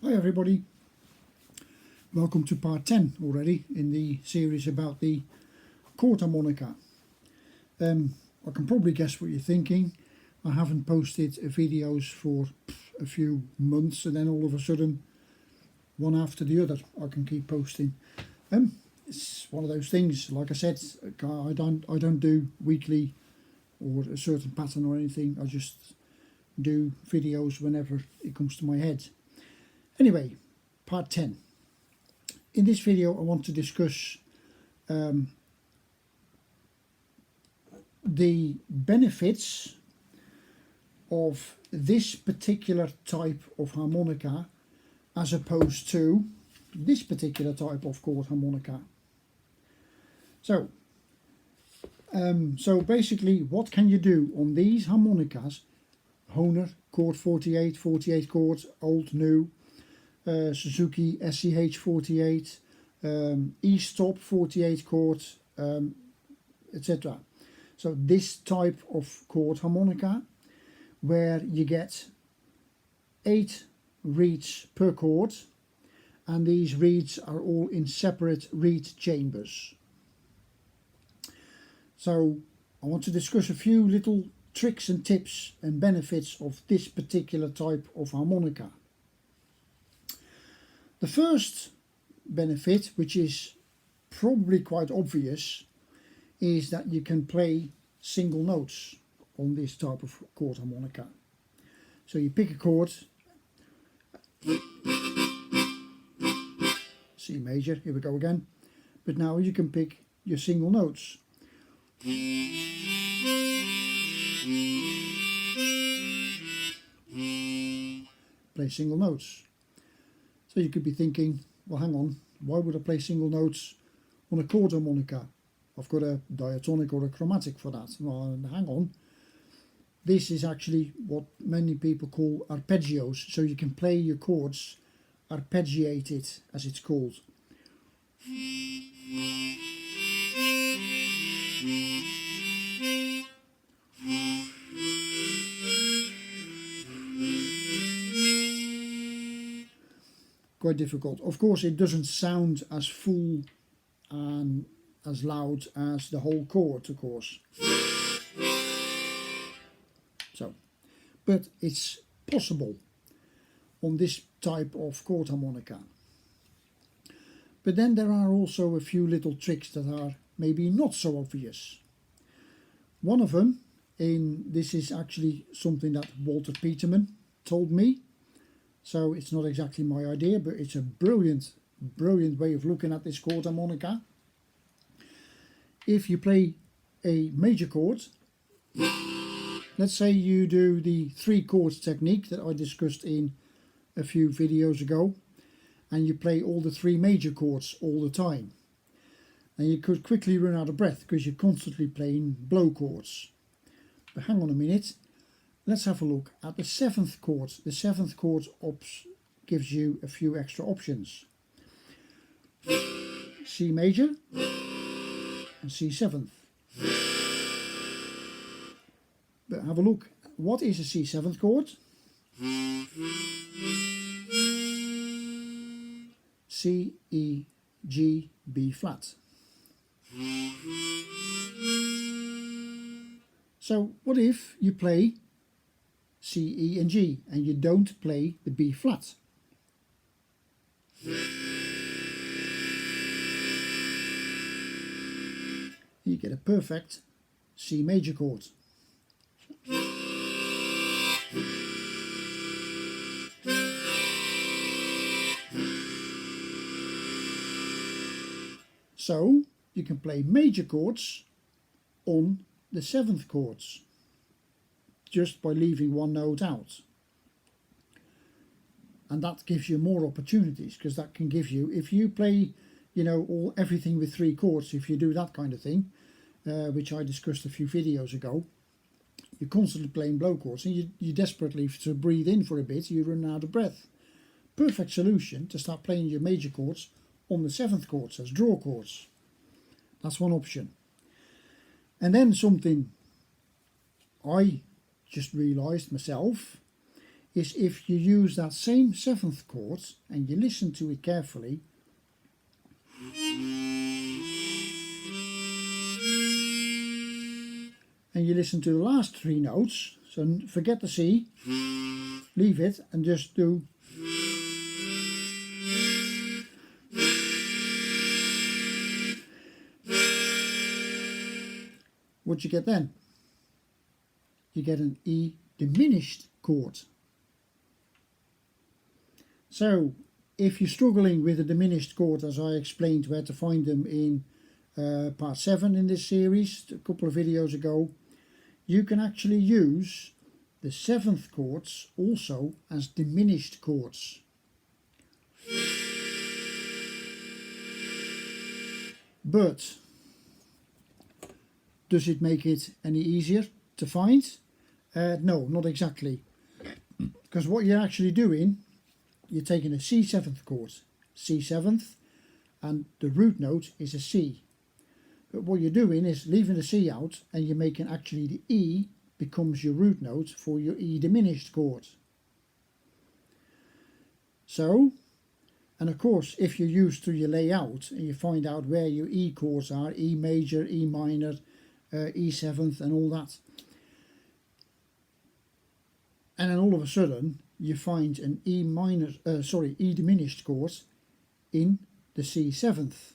Hi everybody, welcome to part 10 already in the series about the chord harmonica. I can probably guess what you're thinking. I haven't posted videos for a few months, and then all of a sudden, one after the other, I can keep posting. It's one of those things. Like I said, I don't do weekly or a certain pattern or anything. I just do videos whenever it comes to my head. Anyway, part 10. In this video I want to discuss the benefits of this particular type of harmonica as opposed to this particular type of chord harmonica. So basically, what can you do on these harmonicas? Hohner, chord 48, 48 chords, old, new, Suzuki SCH 48, E-stop 48 chords, etc. So this type of chord harmonica, where you get 8 reeds per chord, and these reeds are all in separate reed chambers. So I want to discuss a few little tricks and tips and benefits of this particular type of harmonica. The first benefit, which is probably quite obvious, is that you can play single notes on this type of chord harmonica. So you pick a chord, C major, here we go again, but now you can pick your single notes. Play single notes. So you could be thinking, well, hang on, why would I play single notes on a chord harmonica? I've got a diatonic or a chromatic for that. Well, hang on. This is actually what many people call arpeggios. So you can play your chords arpeggiated, as it's called. Quite difficult. Of course, it doesn't sound as full and as loud as the whole chord, of course. So, but it's possible on this type of chord harmonica. But then there are also a few little tricks that are maybe not so obvious. One of them, this is actually something that Walter Peterman told me. So it's not exactly my idea, but it's a brilliant way of looking at this chord harmonica. If you play a major chord, let's say you do the 3 chords technique that I discussed in a few videos ago, and you play all the 3 major chords all the time, and you could quickly run out of breath because you're constantly playing blow chords. But hang on a minute. Let's have a look at the 7th chord. The 7th chord gives you a few extra options. C major and C7th. But have a look. What is a C7th chord? C, E, G, B flat. So what if you play C, E and G and you don't play the B flat? You get a perfect C major chord. So you can play major chords on the 7th chords just by leaving one note out, and that gives you more opportunities, because that can give you, if you play, you know, everything with 3 chords, if you do that kind of thing, which I discussed a few videos ago, you're constantly playing blow chords and you desperately to breathe in for a bit, you run out of breath. Perfect solution to start playing your major chords on the 7th chords as draw chords. That's one option. And then something I just realised myself is if you use that same 7th chord and you listen to it carefully, and you listen to the last 3 notes, so forget the C, leave it and just do what you get then? You get an E diminished chord. So if you're struggling with a diminished chord, as I explained where to find them in part 7 in this series a couple of videos ago, you can actually use the 7th chords also as diminished chords. But does it make it any easier to find? No, not exactly. Because what you're actually doing, you're taking a C7th chord, C7th, and the root note is a C. But what you're doing is leaving the C out, and you're making actually the E becomes your root note for your E diminished chord. So, and of course, if you're used to your layout and you find out where your E chords are, E major, E minor, E7th and all that, and then all of a sudden you find an E diminished chord in the C7th.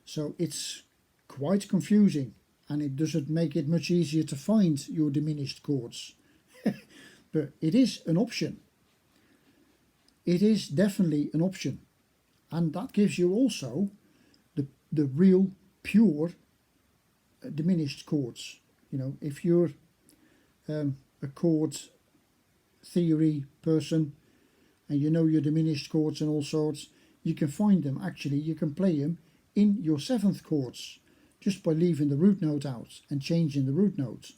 So it's quite confusing, and it doesn't make it much easier to find your diminished chords. But it is an option. It is definitely an option, and that gives you also the real pure diminished chords. You know, if you're a chord theory person and you know your diminished chords and all sorts, you can find them. Actually, you can play them in your 7th chords just by leaving the root note out and changing the root note.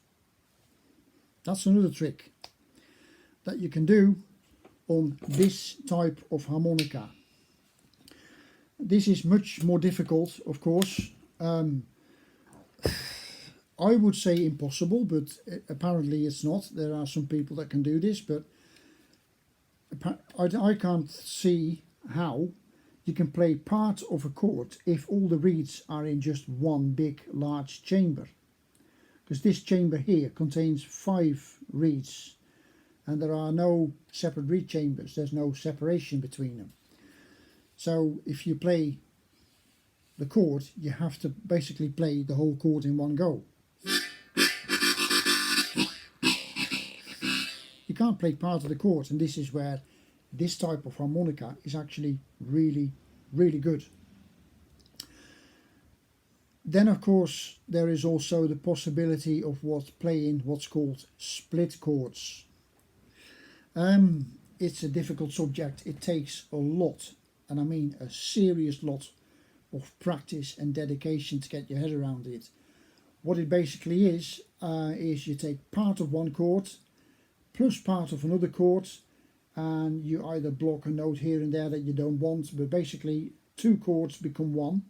That's another trick that you can do on this type of harmonica. This is much more difficult, of course. I would say impossible, but apparently it's not. There are some people that can do this, but I can't see how you can play part of a chord if all the reeds are in just one big large chamber. Because this chamber here contains 5 reeds, and there are no separate reed chambers. There's no separation between them. So if you play the chord, you have to basically play the whole chord in one go. You can't play part of the chord, and this is where this type of harmonica is actually really, really good. Then of course there is also the possibility of playing what's called split chords. It's a difficult subject. It takes a lot, and I mean a serious lot of practice and dedication to get your head around it. What it basically is you take part of one chord plus part of another chord, and you either block a note here and there that you don't want, but basically 2 chords become one,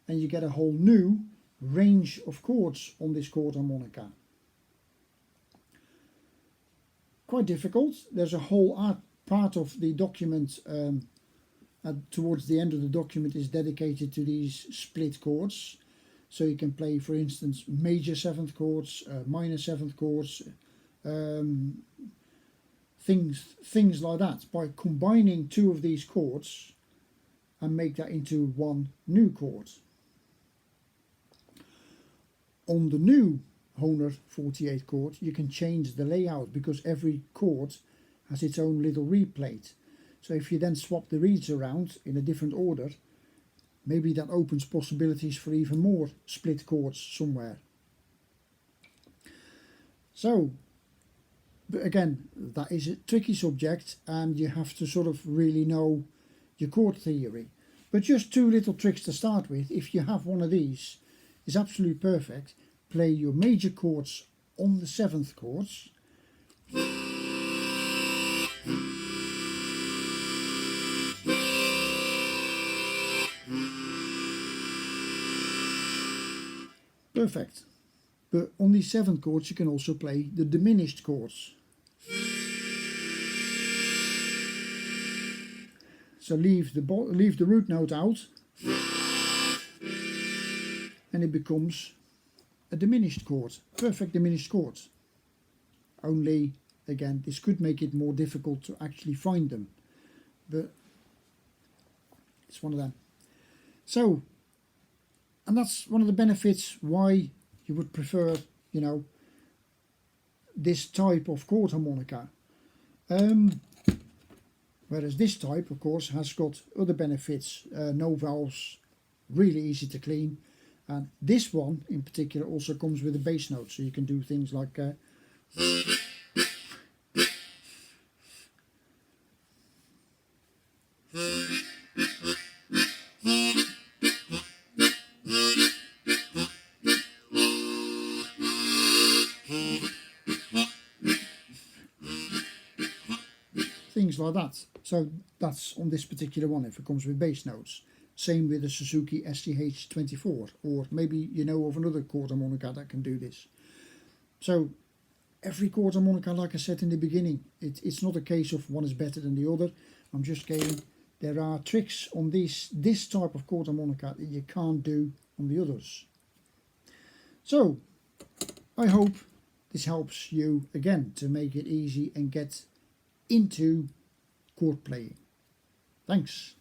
and you get a whole new range of chords on this chord harmonica. Quite difficult. There's a whole part of the document towards the end of the document is dedicated to these split chords. So you can play, for instance, major 7th chords, minor 7th chords, things like that, by combining 2 of these chords and make that into one new chord. On the new Hohner 48 chord, you can change the layout because every chord has its own little reed plate. So if you then swap the reeds around in a different order, maybe that opens possibilities for even more split chords somewhere. So, but again, that is a tricky subject, and you have to sort of really know your chord theory. But just 2 little tricks to start with. If you have one of these, is absolutely perfect. Play your major chords on the 7th chords. Perfect. But on these 7th chords you can also play the diminished chords. So leave the root note out, and it becomes a diminished chord, perfect diminished chord. Only, again, this could make it more difficult to actually find them, but it's one of them. So, and that's one of the benefits why you would prefer, you know, this type of chord harmonica. Whereas this type, of course, has got other benefits. No valves, really easy to clean. And this one in particular also comes with a bass note, so you can do things like things like that. So that's on this particular one if it comes with bass notes. Same with the Suzuki SCH24, or maybe you know of another chord harmonica that can do this. So every chord harmonica, like I said in the beginning, it's not a case of one is better than the other. I'm just saying there are tricks on this type of chord harmonica that you can't do on the others. So I hope this helps you again to make it easy and get into chord playing. Thanks.